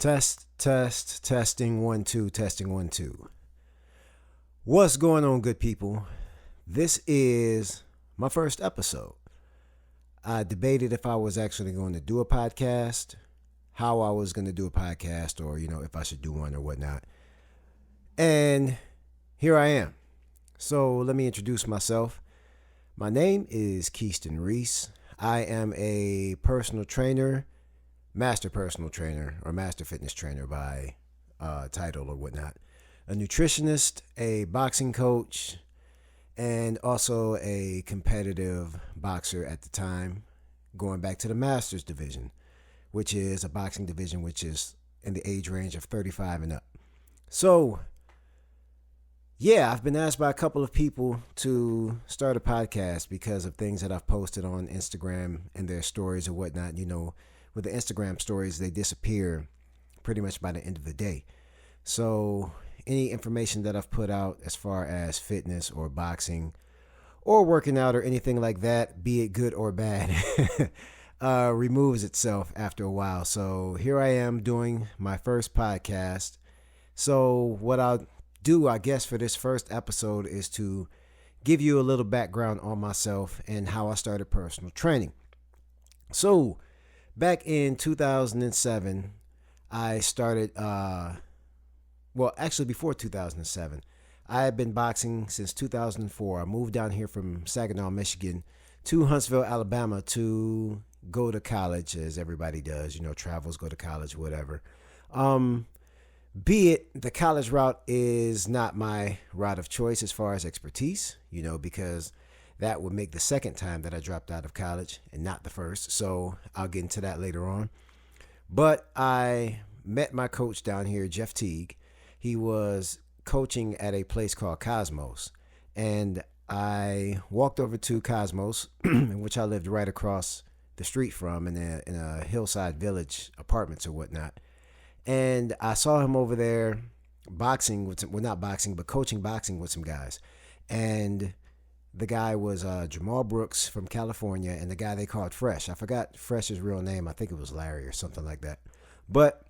Testing 1 2, testing 1 2. What's going on, good people? This is my first episode. I debated if I was actually going to do a podcast, how I was going to do a podcast, or, if I should do one or whatnot. And here I am. So let me introduce myself. My name is Keyston Reese. I am a personal trainer, master personal trainer, or master fitness trainer by title or whatnot. A nutritionist, a boxing coach, and also a competitive boxer at the time, going back to the Masters division, which is a boxing division which is in the age range of 35 and up. So, yeah, I've been asked by a couple of people to start a podcast because of things that I've posted on Instagram and their stories or whatnot. With the Instagram stories, they disappear pretty much by the end of the day. So any information that I've put out as far as fitness or boxing or working out or anything like that, be it good or bad, removes itself after a while. So here I am doing my first podcast. So what I'll do, I guess, for this first episode is to give you a little background on myself and how I started personal training. So back in 2007, I started, actually before 2007, I had been boxing since 2004. I moved down here from Saginaw, Michigan to Huntsville, Alabama to go to college, as everybody does, travels, go to college, whatever. Be it the college route is not my route of choice as far as expertise, because that would make the second time that I dropped out of college and not the first. So I'll get into that later on. But I met my coach down here, Jeff Teague. He was coaching at a place called Cosmos. And I walked over to Cosmos, in which I lived right across the street from in a hillside village, apartments or whatnot. And I saw him over there boxing with not boxing, but coaching boxing with some guys. And the guy was Jamal Brooks from California, and the guy they called Fresh. I forgot Fresh's real name. I think it was Larry or something like that. But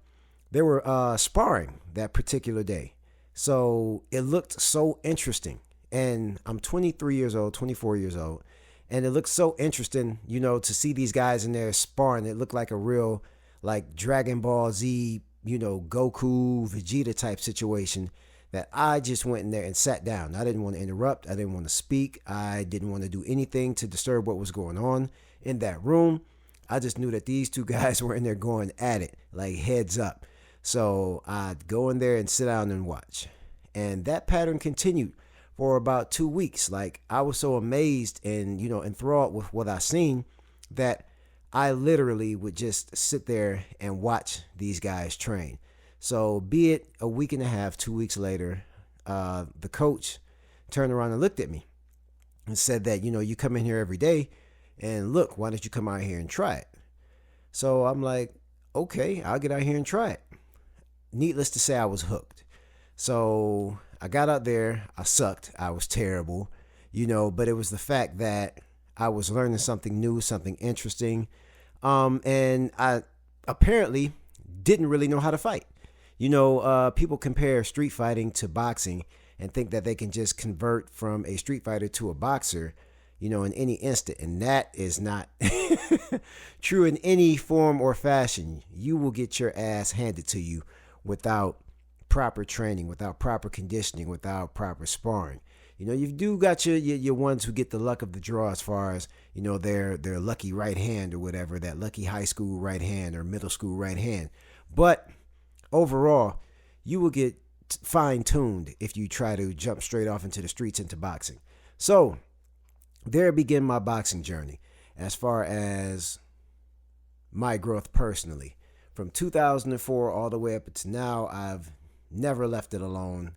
they were sparring that particular day. So it looked so interesting. And I'm 23 years old, 24 years old. And it looked so interesting, to see these guys in there sparring. It looked like a real, like, Dragon Ball Z, Goku, Vegeta type situation. That I just went in there and sat down. I didn't want to interrupt. I didn't want to speak. I didn't want to do anything to disturb what was going on in that room. I just knew that these two guys were in there going at it, like heads up. So I'd go in there and sit down and watch. And that pattern continued for about 2 weeks. Like, I was so amazed and, enthralled with what I seen that I literally would just sit there and watch these guys train. So be it a week and a half, 2 weeks later, the coach turned around and looked at me and said that, you come in here every day and look, why don't you come out here and try it? So I'm like, okay, I'll get out here and try it. Needless to say, I was hooked. So I got out there. I sucked. I was terrible, but it was the fact that I was learning something new, something interesting. And I apparently didn't really know how to fight. People compare street fighting to boxing and think that they can just convert from a street fighter to a boxer, in any instant. And that is not true in any form or fashion. You will get your ass handed to you without proper training, without proper conditioning, without proper sparring. You do got your ones who get the luck of the draw as far as, their lucky right hand or whatever, that lucky high school right hand or middle school right hand. But overall, you will get fine-tuned if you try to jump straight off into the streets into boxing. So there began my boxing journey as far as my growth personally. From 2004 all the way up to now, I've never left it alone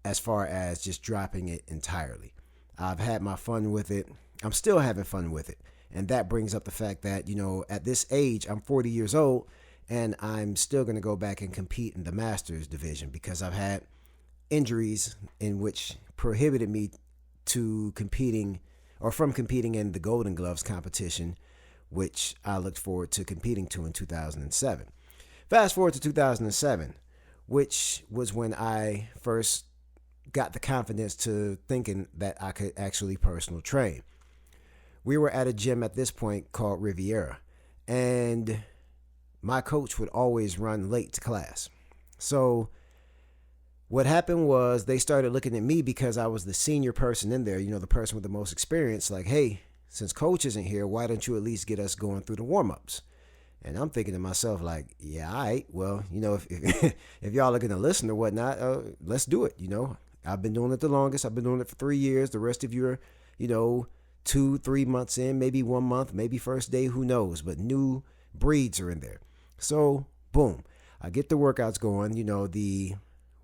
as far as just dropping it entirely. I've had my fun with it. I'm still having fun with it. And that brings up the fact that, at this age, I'm 40 years old, and I'm still going to go back and compete in the Masters division because I've had injuries in which prohibited me to competing or from competing in the Golden Gloves competition, which I looked forward to competing to in 2007. Fast forward to 2007, which was when I first got the confidence to thinking that I could actually personal train. We were at a gym at this point called Riviera, and my coach would always run late to class. So what happened was they started looking at me because I was the senior person in there, the person with the most experience, like, hey, since coach isn't here, why don't you at least get us going through the warm-ups? And I'm thinking to myself, like, yeah, all right, well, if y'all are going to listen or whatnot, let's do it. I've been doing it the longest. I've been doing it for 3 years. The rest of you are, 2-3 months in, maybe 1 month, maybe first day, who knows? But new breeds are in there. So, boom, I get the workouts going, the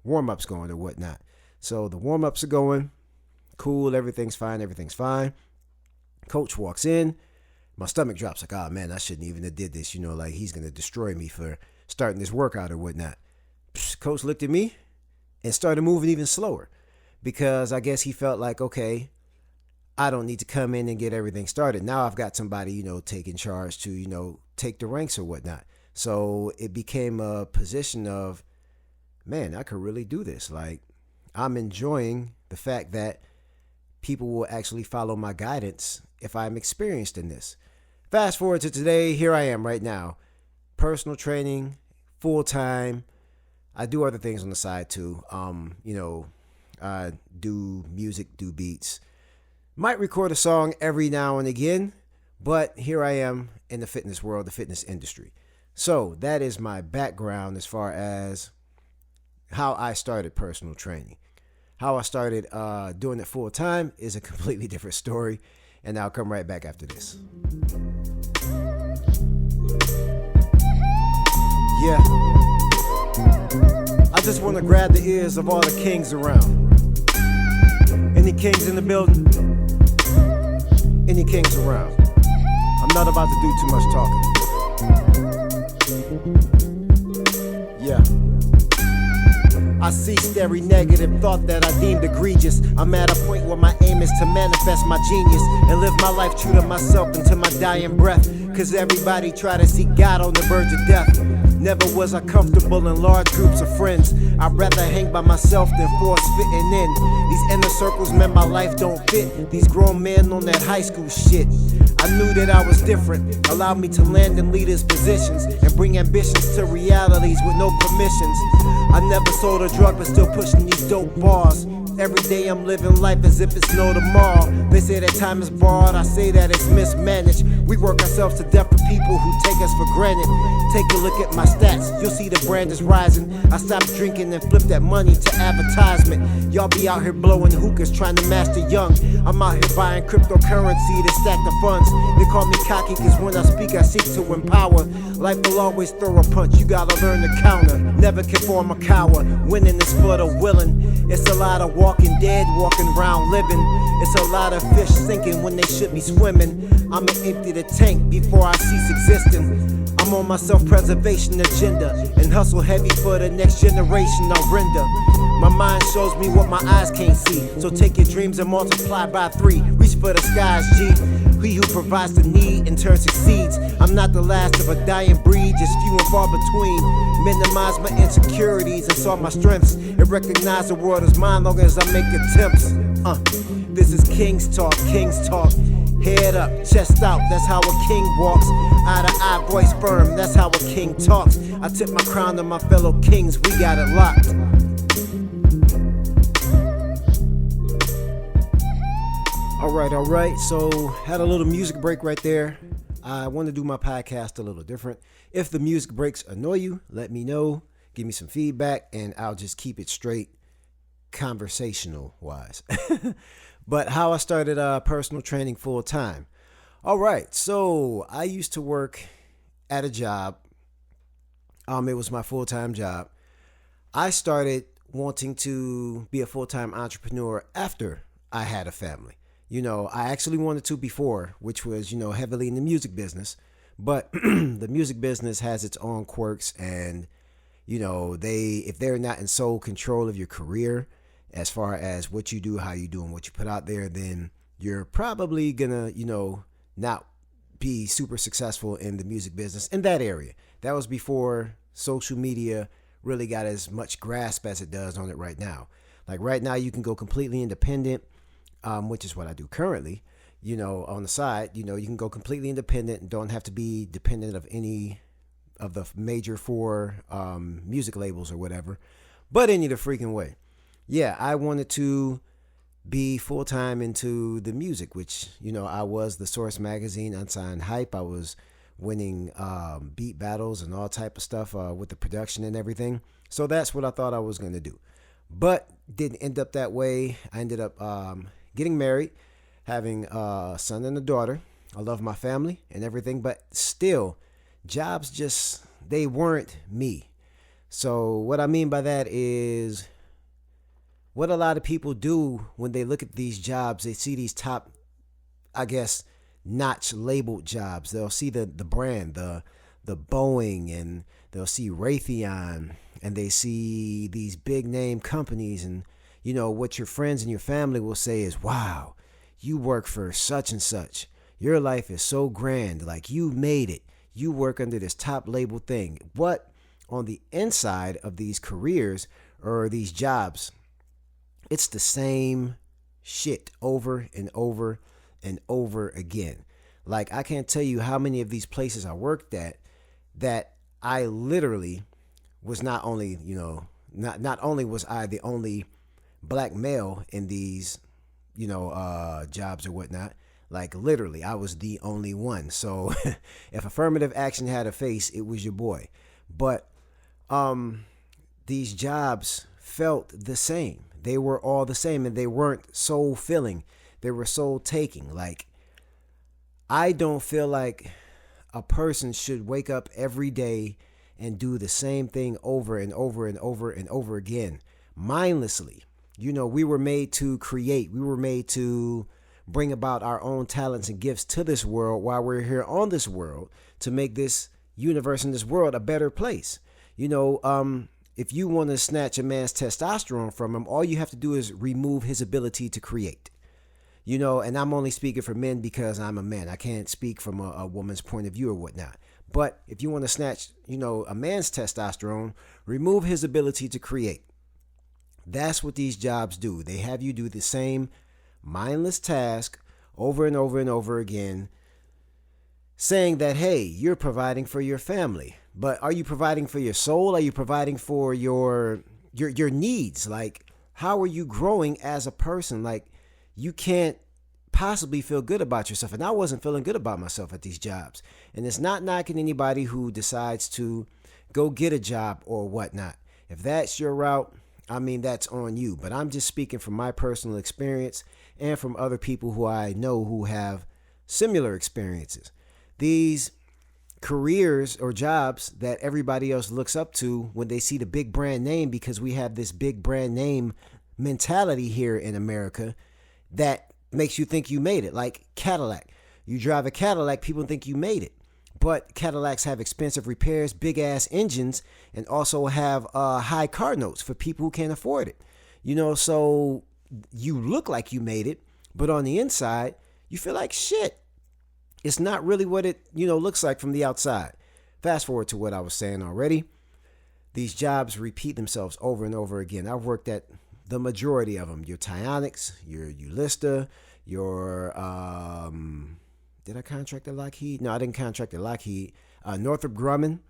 warm-ups going or whatnot. So the warm-ups are going, cool, everything's fine. Coach walks in. My stomach drops, like, oh man, I shouldn't even have did this, like he's going to destroy me for starting this workout or whatnot. Coach looked at me and started moving even slower because I guess he felt like, okay, I don't need to come in and get everything started. Now I've got somebody, taking charge to, take the ranks or whatnot. So it became a position of, man, I could really do this. Like, I'm enjoying the fact that people will actually follow my guidance if I'm experienced in this. Fast forward to today, here I am right now. Personal training, full time. I do other things on the side too. I do music, do beats. Might record a song every now and again, but here I am in the fitness world, the fitness industry. So that is my background as far as how I started personal training. How I started doing it full time is a completely different story, and I'll come right back after this. Yeah. I just want to grab the ears of all the kings around. Any kings in the building? Any kings around? I'm not about to do too much talking. Yeah. I ceased every negative thought that I deemed egregious. I'm at a point where my aim is to manifest my genius and live my life true to myself until my dying breath. Cause everybody try to see God on the verge of death. Never was I comfortable in large groups of friends. I'd rather hang by myself than force fitting in. These inner circles, man, my life don't fit. These grown men on that high school shit. I knew that I was different, allowed me to land in leaders' positions and bring ambitions to realities with no permissions. I never sold a drug but still pushing these dope bars. Every day I'm living life as if it's no tomorrow. They say that time is borrowed, I say that it's mismanaged. We work ourselves to death for people who take us for granted. Take a look at my stats, you'll see the brand is rising. I stopped drinking and flipped that money to advertisement. Y'all be out here blowing hookahs trying to master young. I'm out here buying cryptocurrency to stack the funds. They call me cocky cause when I speak I seek to empower. Life will always throw a punch, you gotta learn to counter. Never conform a coward, winning is for the willing. It's a lot of walking dead, walking around living. It's a lot of fish sinking when they should be swimming. I'ma empty the tank before I cease existing. I'm on my self-preservation agenda and hustle heavy for the next generation I'll render. My mind shows me what my eyes can't see. So take your dreams and multiply by 3. Reach for the skies, G. He who provides the need in turn succeeds. I'm not the last of a dying breed, just few and far between. Minimize my insecurities and saw my strengths, and recognize the world is mine long as I make attempts. This is King's Talk, King's Talk. Head up, chest out, that's how a king walks. Eye to eye, voice firm, that's how a king talks. I tip my crown to my fellow kings, we got it locked. All right, so had a little music break right there. I want to do my podcast a little different. If the music breaks annoy you, let me know. Give me some feedback, and I'll just keep it straight conversational-wise. But how I started personal training full time. All right, so I used to work at a job. It was my full-time job. I started wanting to be a full-time entrepreneur after I had a family. I actually wanted to before, which was, heavily in the music business. But the music business has its own quirks, and, if they're not in sole control of your career, as far as what you do, how you do, and what you put out there, then you're probably gonna, not be super successful in the music business in that area. That was before social media really got as much grasp as it does on it right now. Like right now, you can go completely independent, which is what I do currently. On the side, you can go completely independent and don't have to be dependent of any of the major four music labels or whatever. But any the freaking way, yeah, I wanted to be full time into the music, which I was the Source Magazine Unsigned Hype. I was winning beat battles and all type of stuff with the production and everything. So that's what I thought I was gonna do, but didn't end up that way. I ended up getting married, having a son and a daughter. I love my family and everything, but still, jobs they weren't me. So what I mean by that is what a lot of people do when they look at these jobs, they see these top, I guess, notch labeled jobs. They'll see the brand, the Boeing, and they'll see Raytheon, and they see these big name companies, and what your friends and your family will say is, wow, you work for such and such. Your life is so grand, like you made it. You work under this top label thing. What on the inside of these careers or these jobs, it's the same shit over and over and over again. Like I can't tell you how many of these places I worked at that I literally was not only was I the only black male in these jobs or whatnot. Like literally, I was the only one. So if affirmative action had a face, it was your boy. But these jobs felt the same. They were all the same, and they weren't soul filling. They were soul taking. Like I don't feel like a person should wake up every day and do the same thing over and over and over and over again, mindlessly. We were made to create. We were made to bring about our own talents and gifts to this world while we're here on this world to make this universe and this world a better place. If you want to snatch a man's testosterone from him, all you have to do is remove his ability to create. And I'm only speaking for men because I'm a man. I can't speak from a woman's point of view or whatnot. But if you want to snatch, a man's testosterone, remove his ability to create. That's what these jobs do. They have you do the same mindless task over and over and over again, saying that, hey, you're providing for your family. But are you providing for your soul? Are you providing for your needs? Like, how are you growing as a person? Like, you can't possibly feel good about yourself. And I wasn't feeling good about myself at these jobs. And it's not knocking anybody who decides to go get a job or whatnot. If that's your route, that's on you. But I'm just speaking from my personal experience and from other people who I know who have similar experiences. These careers or jobs that everybody else looks up to when they see the big brand name, because we have this big brand name mentality here in America that makes you think you made it. Like Cadillac. You drive a Cadillac, people think you made it. But Cadillacs have expensive repairs, big ass engines, and also have high car notes for people who can't afford it. So you look like you made it, but on the inside, you feel like shit. It's not really what it, looks like from the outside. Fast forward to what I was saying already. These jobs repeat themselves over and over again. I've worked at the majority of them. Your Tionics, your Ulista, your, did I contract at Lockheed? No, I didn't contract at Lockheed. Northrop Grumman,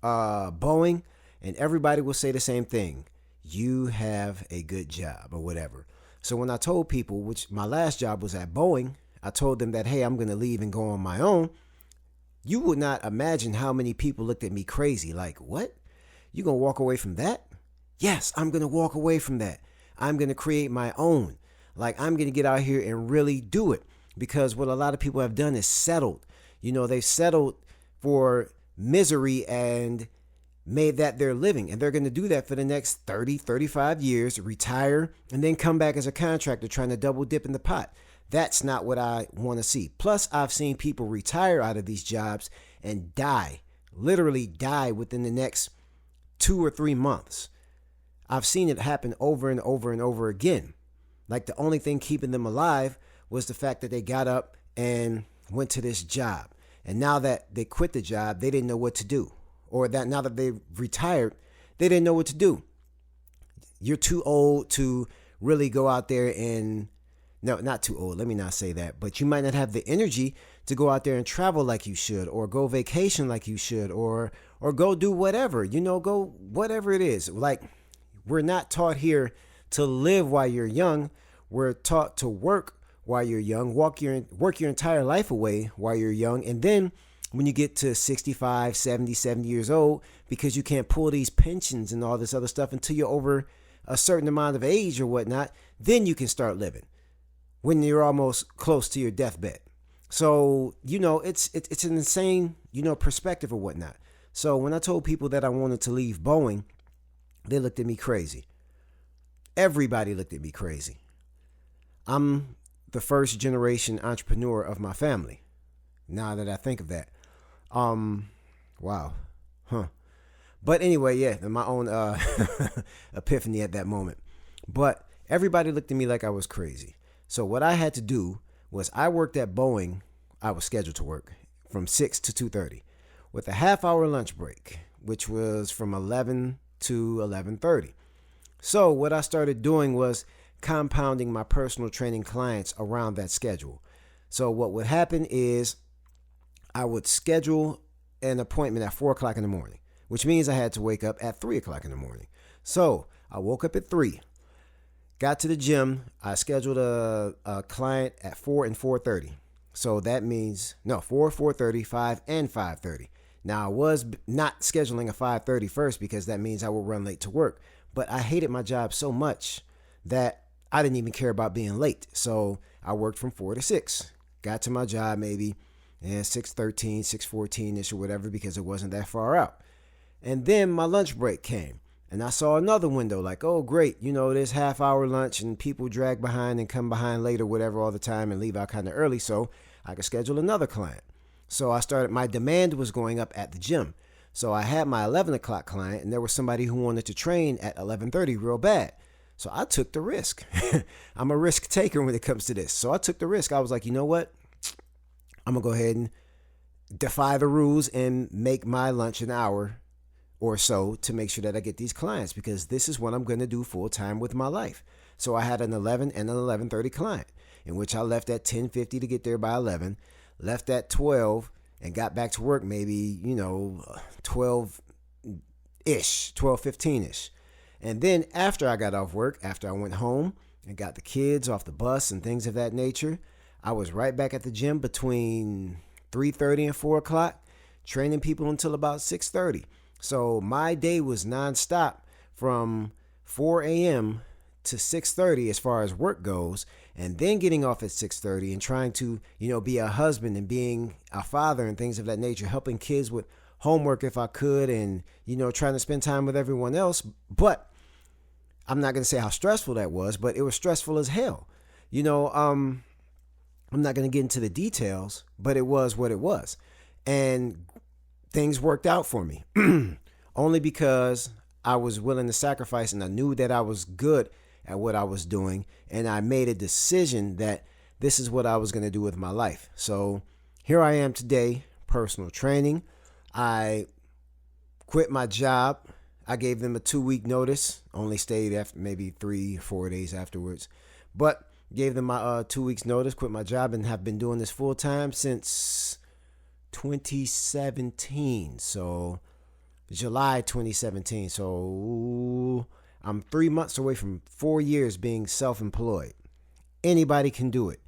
Boeing, and everybody will say the same thing. You have a good job or whatever. So when I told people, which my last job was at Boeing, I told them that, hey, I'm going to leave and go on my own. You would not imagine how many people looked at me crazy. Like, what? You going to walk away from that? Yes, I'm going to walk away from that. I'm going to create my own. Like, I'm going to get out here and really do it. Because what a lot of people have done is settled. They've settled for misery and made that their living. And they're going to do that for the next 30, 35 years, retire, and then come back as a contractor trying to double dip in the pot. That's not what I want to see. Plus, I've seen people retire out of these jobs and die, literally die within the next 2 or 3 months. I've seen it happen over and over and over again. Like the only thing keeping them alive was the fact that they got up and went to this job. And now that they quit the job, they didn't know what to do. or that now that they've retired, they didn't know what to do. You're too old to really go out there and, no, not too old, let me not say that, but you might not have the energy to go out there and travel like you should, or go vacation like you should, or go do whatever, go whatever it is. Like, we're not taught here to live while you're young. We're taught to work while you're young, work your entire life away while you're young. And then when you get to 65, 70 years old, because you can't pull these pensions and all this other stuff until you're over a certain amount of age or whatnot, then you can start living when you're almost close to your deathbed. So, it's an insane, perspective or whatnot. So when I told people that I wanted to leave Boeing, they looked at me crazy. Everybody looked at me crazy. I'm the first generation entrepreneur of my family. Now that I think of that. Wow. But anyway, yeah, my own epiphany at that moment. But everybody looked at me like I was crazy. So what I had to do was, I worked at Boeing. I was scheduled to work from 6 to 2:30 with a half-hour lunch break, which was from 11 to 11:30. So what I started doing was compounding my personal training clients around that schedule. So what would happen is, I would schedule an appointment at 4 o'clock in the morning, which means I had to wake up at 3 o'clock in the morning. So I woke up at 3, got to the gym. I scheduled a client at 4 and 4:30. So that means, 4, 4:30, 5, and 5:30. Now, I was not scheduling a 5:30 first, because that means I will run late to work. But I hated my job so much that I didn't even care about being late. So I worked from 4 to 6. Got to my job maybe 6:13, 6:14-ish or whatever, because it wasn't that far out. And then my lunch break came, and I saw another window like, oh, great, this half-hour lunch, and people drag behind and come behind late or whatever all the time and leave out kind of early, so I could schedule another client. So my demand was going up at the gym. So I had my 11 o'clock client, and there was somebody who wanted to train at 11:30 real bad. So I took the risk. I'm a risk taker when it comes to this. So I took the risk. I was like, you know what? I'm going to go ahead and defy the rules and make my lunch an hour or so to make sure that I get these clients, because this is what I'm going to do full time with my life. So I had an 11 and an 11:30 client, in which I left at 10:50 to get there by 11, left at 12, and got back to work maybe, 12-ish, 12:15-ish. And then after I got off work, after I went home and got the kids off the bus and things of that nature, I was right back at the gym between 3:30 and 4 o'clock, training people until about 6:30. So my day was nonstop from 4 a.m. to 6:30 as far as work goes, and then getting off at 6:30 and trying to, be a husband and being a father and things of that nature, helping kids with homework if I could, and, trying to spend time with everyone else. But I'm not going to say how stressful that was, but it was stressful as hell. I'm not going to get into the details, but it was what it was. And things worked out for me only because I was willing to sacrifice, and I knew that I was good at what I was doing. And I made a decision that this is what I was going to do with my life. So here I am today, personal training. I quit my job. I gave them a 2-week notice, only stayed after maybe 3 or 4 days afterwards, but gave them my 2 weeks notice, quit my job, and have been doing this full time since 2017. So July 2017. So I'm 3 months away from 4 years being self-employed. Anybody can do it.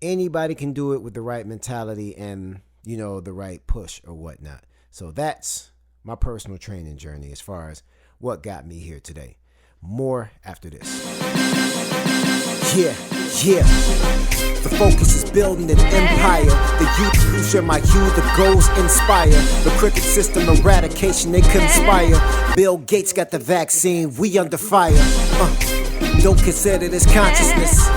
Anybody can do it with the right mentality and, the right push or whatnot. So that's my personal training journey as far as what got me here today. More after this. Yeah. The focus is building an empire. The youth who share my hue, the goals inspire. The cricket system eradication, they conspire. Bill Gates got the vaccine, we under fire. Don't consider this consciousness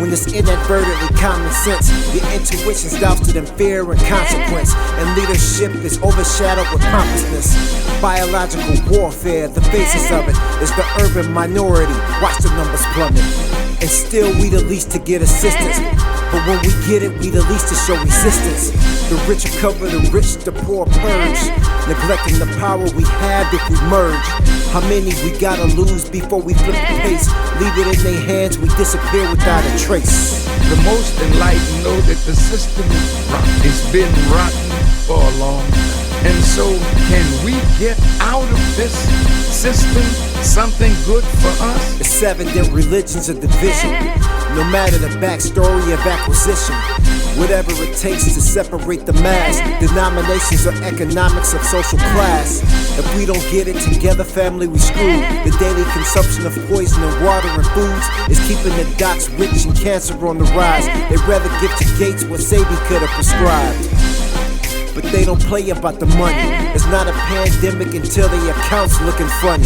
when it's inadvertently common sense. Your intuition's doused in fear and consequence, and leadership is overshadowed with pompousness. Biological warfare, the basis of it is the urban minority. Watch the numbers plummet. and still we the least to get assistance. But when we get it, we the least to show resistance. The rich recover the rich, the poor purge, neglecting the power we have if we merge. How many we gotta lose before we flip the pace? Leave it in their hands, we disappear without a trace. The most enlightened know that the system is rotten. It's been rotten for a long time. And so, can we get out of this system something good for us? The 7 different religions of division, no matter the backstory of acquisition. Whatever it takes to separate the mass, denominations or economics of social class. If we don't get it together, family, we screwed. The daily consumption of poison and water and foods is keeping the docs rich and cancer on the rise. They'd rather give to Gates what Sabi could have prescribed. But they don't play about the money. It's not a pandemic until the accounts looking funny.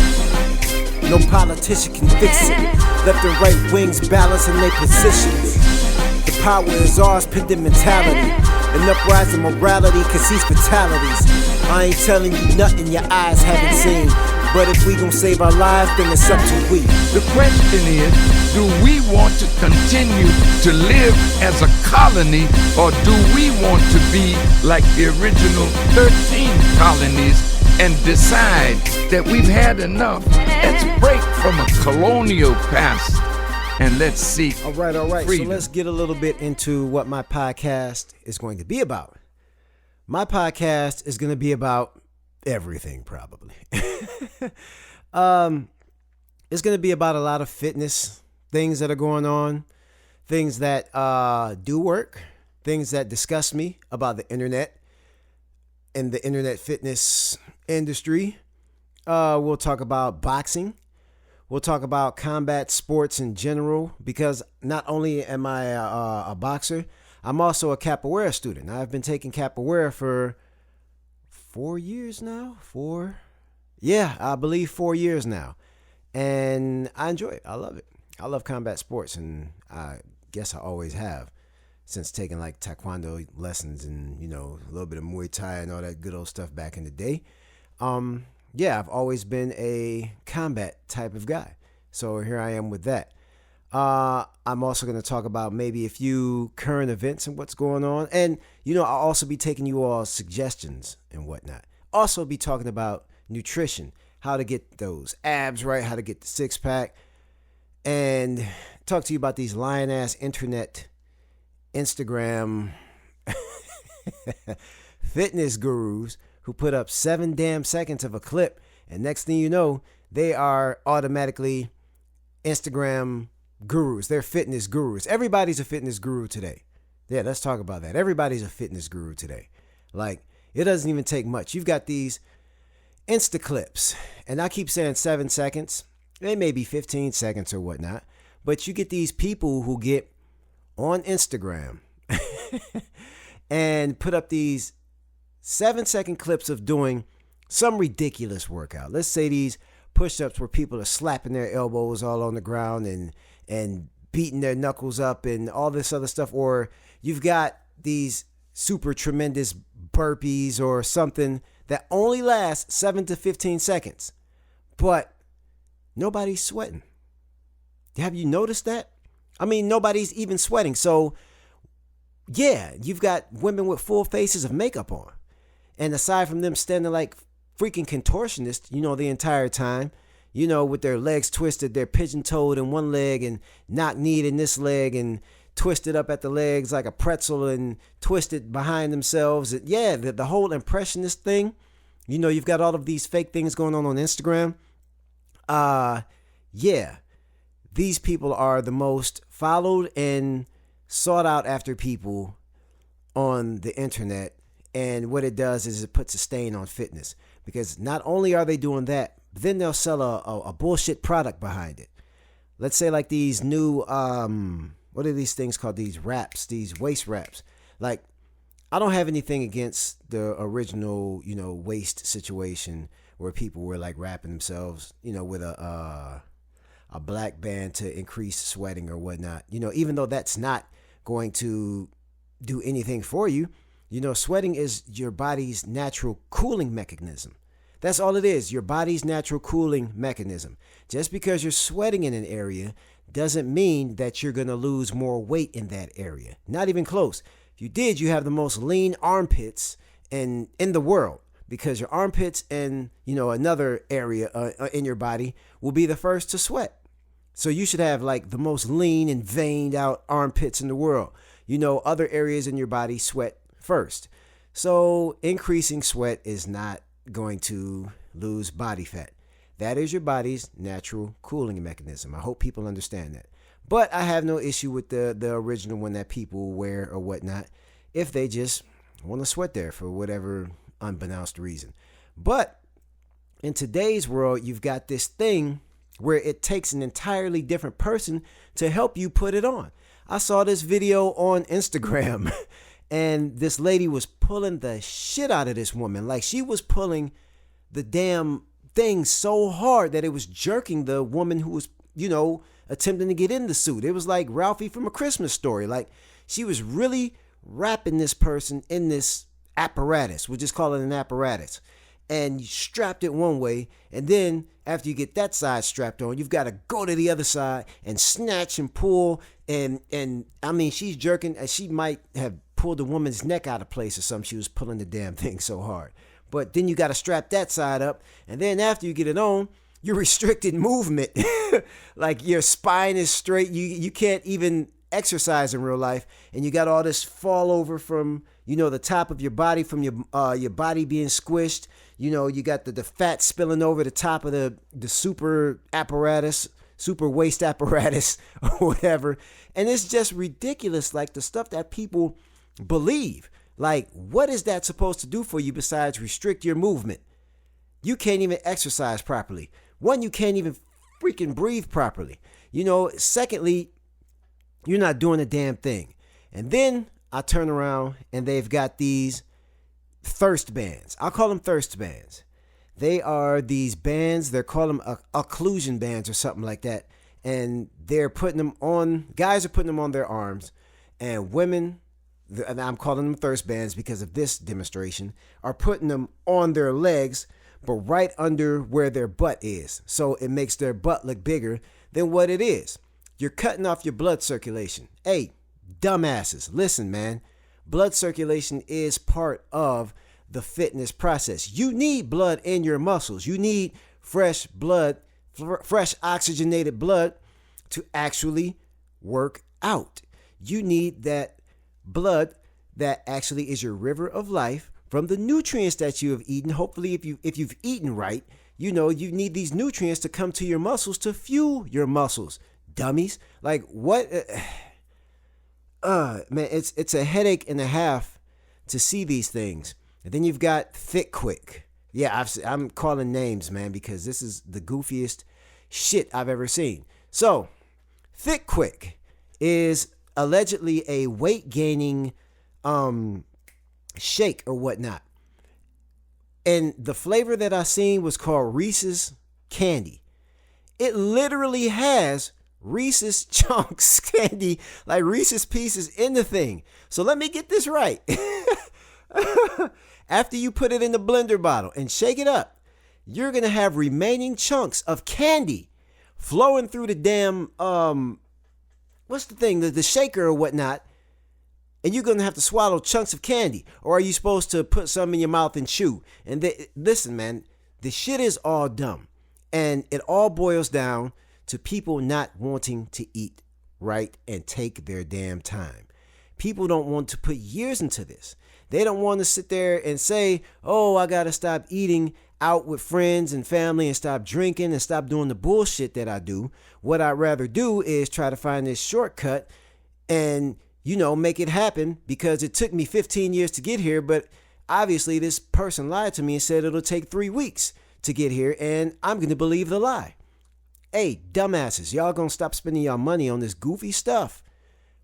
No politician can fix it. Left and right wings balancing their positions. The power is ours, pending mentality. An uprising morality cause these fatalities. I ain't telling you nothing your eyes haven't seen. But if we gon' save our lives, then it's up to we. The question is, do we want to continue to live as a colony, or do we want to be like the original 13 colonies and decide that we've had enough? Let's break from a colonial past and let's seek All right. freedom. So let's get a little bit into what my podcast is going to be about. My podcast is going to be about everything, probably. It's going to be about a lot of fitness things that are going on, things that do work, things that disgust me about the internet and the internet fitness industry. We'll talk about boxing. We'll talk about combat sports in general, because not only am I a boxer, I'm also a capoeira student. I've been taking capoeira for 4 years now. I believe 4 years now. And I enjoy it. I love it. I love combat sports, and I guess I always have, since taking like taekwondo lessons and, a little bit of Muay Thai and all that good old stuff back in the day. I've always been a combat type of guy. So here I am with that. I'm also going to talk about maybe a few current events and what's going on. And, I'll also be taking you all suggestions and whatnot. Also be talking about nutrition, how to get those abs right, how to get the 6-pack, and talk to you about these lion-ass internet, Instagram fitness gurus who put up 7 damn seconds of a clip, and next thing you know, they are automatically Instagram gurus. They're fitness gurus. Everybody's a fitness guru today. Yeah, let's talk about that. Everybody's a fitness guru today. Like, it doesn't even take much. You've got these Insta clips, and I keep saying 7 seconds. They may be 15 seconds or whatnot, but you get these people who get on Instagram and put up these 7-second clips of doing some ridiculous workout. Let's say these push-ups where people are slapping their elbows all on the ground and beating their knuckles up and all this other stuff. Or you've got these super tremendous burpees or something that only lasts 7 to 15 seconds. But nobody's sweating. Have you noticed that? I mean, nobody's even sweating. So, yeah, you've got women with full faces of makeup on. And aside from them standing like freaking contortionists, the entire time, with their legs twisted, they're pigeon-toed in one leg and knock-kneed in this leg and twisted up at the legs like a pretzel and twisted behind themselves. Yeah, the whole impressionist thing. You've got all of these fake things going on Instagram. Yeah, these people are the most followed and sought out after people on the internet. And what it does is it puts a stain on fitness, because not only are they doing that, but then they'll sell a bullshit product behind it. Let's say like these new, what are these things called? These wraps, these waist wraps. Like, I don't have anything against the original, waist situation where people were like wrapping themselves, with a black band to increase sweating or whatnot. Even though that's not going to do anything for you. Sweating is your body's natural cooling mechanism. That's all it is, your body's natural cooling mechanism. Just because you're sweating in an area doesn't mean that you're going to lose more weight in that area. Not even close. If you did, you have the most lean armpits in the world, because your armpits and, another area in your body will be the first to sweat. So you should have like the most lean and veined out armpits in the world. Other areas in your body sweat first. So increasing sweat is not going to lose body fat. That is your body's natural cooling mechanism. I hope people understand that. But I have no issue with the original one that people wear or whatnot, if they just want to sweat there for whatever unbeknownst reason. But in today's world, you've got this thing where it takes an entirely different person to help you put it on. I saw this video on Instagram and this lady was pulling the shit out of this woman. Like, she was pulling the damn thing so hard that it was jerking the woman who was, attempting to get in the suit. It was like Ralphie from A Christmas Story. Like, she was really wrapping this person in this apparatus. We'll just call it an apparatus. And you strapped it one way, and then after you get that side strapped on, you've got to go to the other side and snatch and pull. And I mean, she's jerking, and she might have pulled the woman's neck out of place or something. She was pulling the damn thing so hard. But then you got to strap that side up, and then after you get it on, you're restricted movement. Like, your spine is straight. You can't even exercise in real life, and you got all this fall over from the top of your body, from your body being squished. You got the fat spilling over the top of the super waist apparatus or whatever. And it's just ridiculous, like the stuff that people believe. Like, what is that supposed to do for you besides restrict your movement? You can't even exercise properly. One, you can't even freaking breathe properly. Secondly, you're not doing a damn thing. And then I turn around and they've got these thirst bands. I'll call them thirst bands. They are these bands. They're called them occlusion bands or something like that. And they're putting them on, guys are putting them on their arms, and women, and I'm calling them thirst bands because of this demonstration, are putting them on their legs, but right under where their butt is. So it makes their butt look bigger than what it is. You're cutting off your blood circulation. Hey, dumbasses, listen, man. Blood circulation is part of the fitness process. You need blood in your muscles. You need fresh blood, fresh oxygenated blood to actually work out. You need that blood that actually is your river of life from the nutrients that you have eaten. Hopefully, if you've eaten right, you need these nutrients to come to your muscles to fuel your muscles. Dummies. Like, what? Man, it's a headache and a half to see these things. And then you've got Thick Quick. Yeah, I'm calling names, man, because this is the goofiest shit I've ever seen. So, Thick Quick is allegedly a weight gaining shake or whatnot. And the flavor that I seen was called Reese's Candy. It literally has Reese's Chunks candy, like Reese's Pieces in the thing. So let me get this right. After you put it in the blender bottle and shake it up, you're going to have remaining chunks of candy flowing through the damn, what's the thing, the shaker or whatnot. And you're going to have to swallow chunks of candy. Or are you supposed to put some in your mouth and chew? And listen, man, the shit is all dumb. And it all boils down to people not wanting to eat right and take their damn time. People don't want to put years into this. They don't want to sit there and say, oh, I got to stop eating out with friends and family and stop drinking and stop doing the bullshit that I do. What I'd rather do is try to find this shortcut and, make it happen, because it took me 15 years to get here. But obviously this person lied to me and said it'll take 3 weeks to get here, and I'm going to believe the lie. Hey, dumbasses, y'all gonna stop spending y'all money on this goofy stuff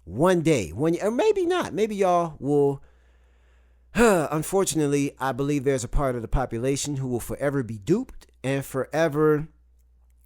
one day, or maybe not. Maybe y'all will. Unfortunately, I believe there's a part of the population who will forever be duped and forever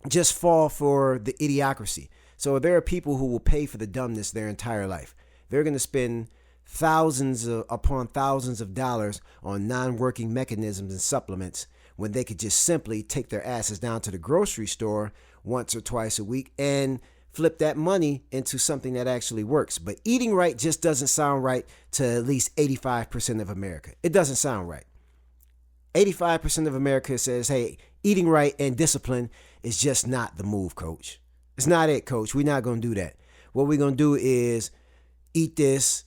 just fall for the idiocracy. So there are people who will pay for the dumbness their entire life. They're going to spend thousands upon thousands of dollars on non-working mechanisms and supplements when they could just simply take their asses down to the grocery store once or twice a week and flip that money into something that actually works. But eating right just doesn't sound right to at least 85% of America. It doesn't sound right. 85% of America says, hey, eating right and discipline is just not the move, coach. It's not it, coach. We're not going to do that. What we're going to do is eat this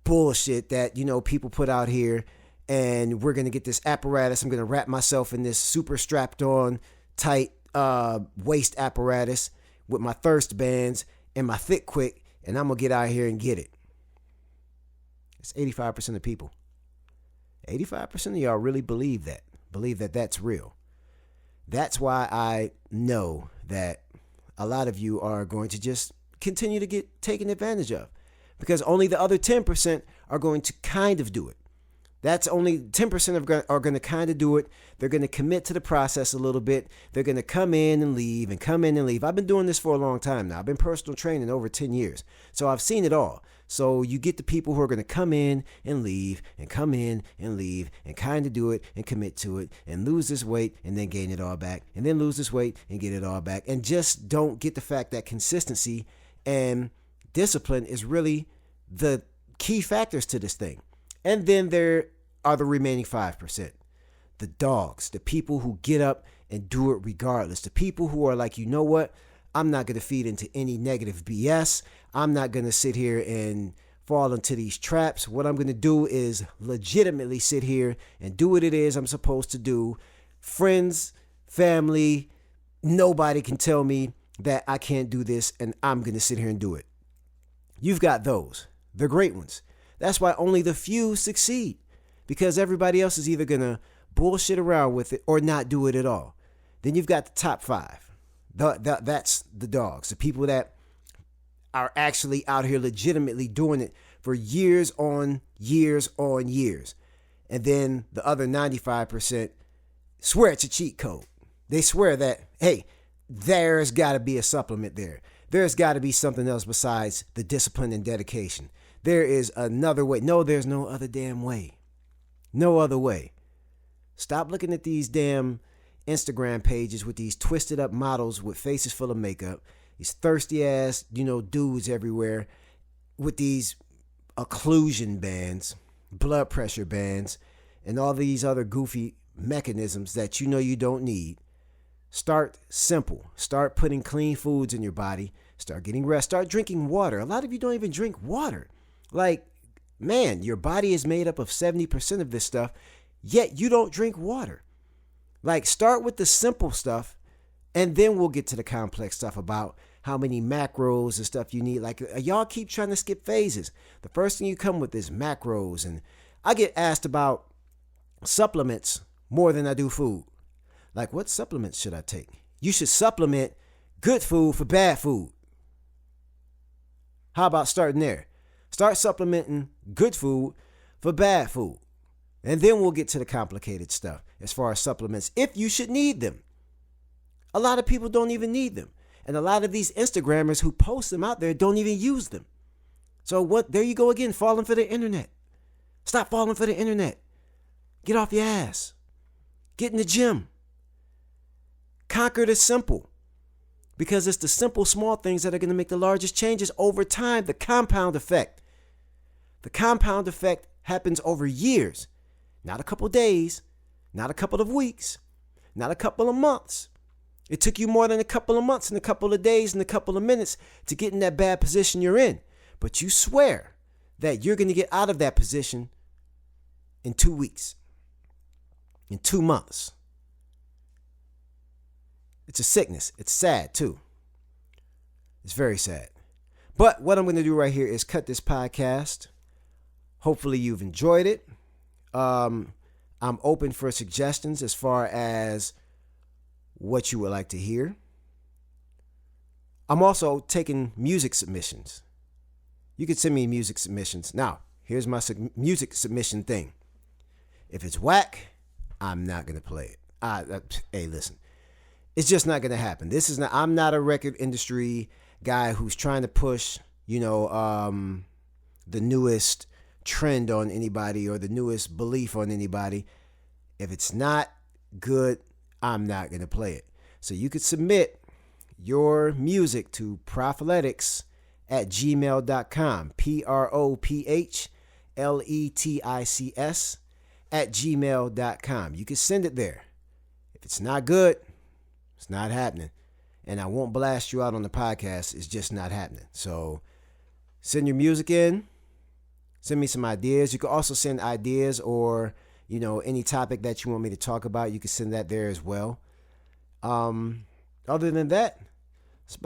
bullshit that, people put out here, and we're going to get this apparatus. I'm going to wrap myself in this super strapped on tight waist apparatus with my thirst bands and my Fit Quick, and I'm going to get out here and get it. It's 85% of people. 85% of y'all really believe that that's real. That's why I know that a lot of you are going to just continue to get taken advantage of, because only the other 10% are going to kind of do it. That's only 10% are going to kind of do it. They're going to commit to the process a little bit. They're going to come in and leave and come in and leave. I've been doing this for a long time now. I've been personal training over 10 years. So I've seen it all. So you get the people who are going to come in and leave and come in and leave and kind of do it and commit to it and lose this weight and then gain it all back and then lose this weight and get it all back, and just don't get the fact that consistency and discipline is really the key factors to this thing. And then there are the remaining 5%. The dogs, the people who get up and do it regardless. The people who are like, you know what? I'm not going to feed into any negative BS. I'm not going to sit here and fall into these traps. What I'm going to do is legitimately sit here and do what it is I'm supposed to do. Friends, family, nobody can tell me that I can't do this, and I'm going to sit here and do it. You've got those. They're great ones. That's why only the few succeed, because everybody else is either going to bullshit around with it or not do it at all. Then you've got the top 5. That's the dogs, the people that are actually out here legitimately doing it for years on years on years. And then the other 95% swear it's a cheat code. They swear that, hey, there's got to be a supplement there. There's got to be something else besides the discipline and dedication. There is another way. No, there's no other damn way. No other way. Stop looking at these damn Instagram pages with these twisted up models with faces full of makeup, these thirsty ass, dudes everywhere with these occlusion bands, blood pressure bands, and all these other goofy mechanisms that you don't need. Start simple. Start putting clean foods in your body. Start getting rest. Start drinking water. A lot of you don't even drink water. Like, man, your body is made up of 70% of this stuff, yet you don't drink water. Like, start with the simple stuff, and then we'll get to the complex stuff about how many macros and stuff you need. Like, y'all keep trying to skip phases. The first thing you come with is macros, and I get asked about supplements more than I do food. Like, what supplements should I take? You should supplement good food for bad food. How about starting there? Start supplementing good food for bad food. And then we'll get to the complicated stuff as far as supplements, if you should need them. A lot of people don't even need them. And a lot of these Instagrammers who post them out there don't even use them. So there you go again, falling for the internet. Stop falling for the internet. Get off your ass. Get in the gym. Conquer the simple. Because it's the simple, small things that are going to make the largest changes over time. The compound effect. The compound effect happens over years. Not a couple days. Not a couple of weeks. Not a couple of months. It took you more than a couple of months and a couple of days and a couple of minutes to get in that bad position you're in. But you swear that you're going to get out of that position in 2 weeks. In 2 months. It's a sickness. It's sad too. It's very sad. But what I'm going to do right here is cut this podcast. Hopefully you've enjoyed it. I'm open for suggestions as far as what you would like to hear. I'm also taking music submissions. You can send me music submissions. Now, here's my music submission thing. If it's whack, I'm not going to play it. Hey, listen. It's just not going to happen. I'm not a record industry guy who's trying to push, the newest trend on anybody or the newest belief on anybody. If it's not good, I'm not going to play it. So you could submit your music to Prophletics at gmail.com. Prophletics at gmail.com. You can send it there. If it's not good, it's not happening. And I won't blast you out on the podcast. It's just not happening. So send your music in. Send me some ideas. You can also send ideas or, any topic that you want me to talk about. You can send that there as well. Other than that, it's about